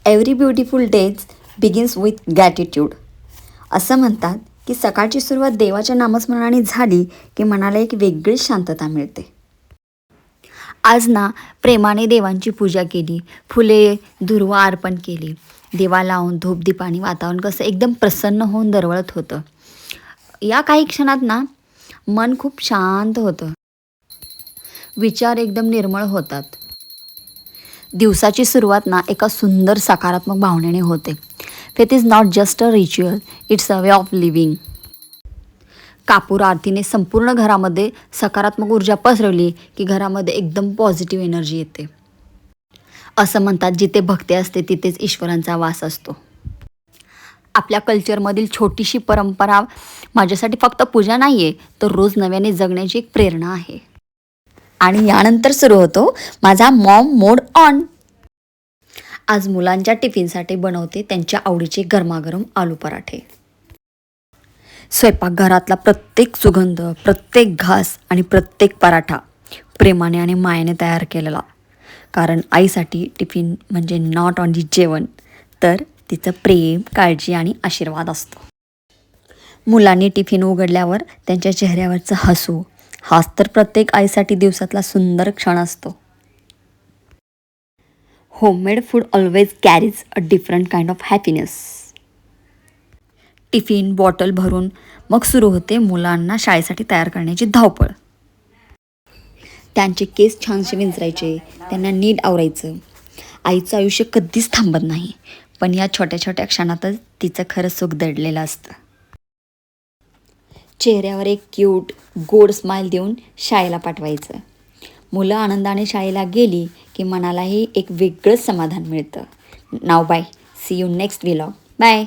Every beautiful days begins with gratitude. असं म्हणतात की सकाळची सुरुवात देवाच्या नामस्मरणाने झाली की मनाला एक वेगळीच शांतता मिळते. आज ना प्रेमाने देवांची पूजा केली, फुले दुर्वा अर्पण केली, देवा लावून धूपदीपाने वातावरण कसं एकदम प्रसन्न होऊन दरवळत होतं. या काही क्षणात ना मन खूप शांत होतं, विचार एकदम निर्मळ होतात. दिवसाची सुरुवात ना एका सुंदर सकारात्मक भावनेने होते. Faith is not just a ritual, it's a way of living. कापूर आरतीने संपूर्ण घरामध्ये सकारात्मक ऊर्जा पसरवली की घरामध्ये एकदम पॉझिटिव्ह एनर्जी येते. असं म्हणतात जिथे भक्ती असते तिथेच ईश्वरांचा वास असतो. आपल्या कल्चरमधील छोटीशी परंपरा माझ्यासाठी फक्त पूजा नाही आहे, तर रोज नव्याने जगण्याची एक प्रेरणा आहे. आणि यानंतर सुरू होतो माझा मॉम मोड ऑन. आज मुलांच्या टिफिनसाठी बनवते त्यांच्या आवडीचे गरमागरम आलू पराठे. स्वयंपाकघरातला प्रत्येक सुगंध, प्रत्येक घास आणि प्रत्येक पराठा प्रेमाने आणि मायेने तयार केलेला. कारण आईसाठी टिफिन म्हणजे नॉट ऑनली जेवण, तर तिचं प्रेम, काळजी आणि आशीर्वाद असतो. मुलांनी टिफिन उघडल्यावर त्यांच्या चेहऱ्यावरचं हसू, हाच तर प्रत्येक आईसाठी दिवसातला सुंदर क्षण असतो. Homemade food always carries a different kind of happiness. Tiffin bottle भरून मग सुरू होते मुलांना शाळेसाठी तयार करण्याची धावपळ. त्यांचे केस छानसे विंचरायचे, त्यांना नीट आवरायचं. आईचं आयुष्य कधीच थांबत नाही, पण या छोट्या छोट्या क्षणातच तिचं खरं सुख दडलेलं असतं. चेहऱ्यावर एक क्यूट गोड स्माईल देऊन शाळेला पाठवायचं. मुलं आनंदाने शाळेला गेली की मनालाही एक वेगळंच समाधान मिळतं. नाव bye, see you next vlog. Bye.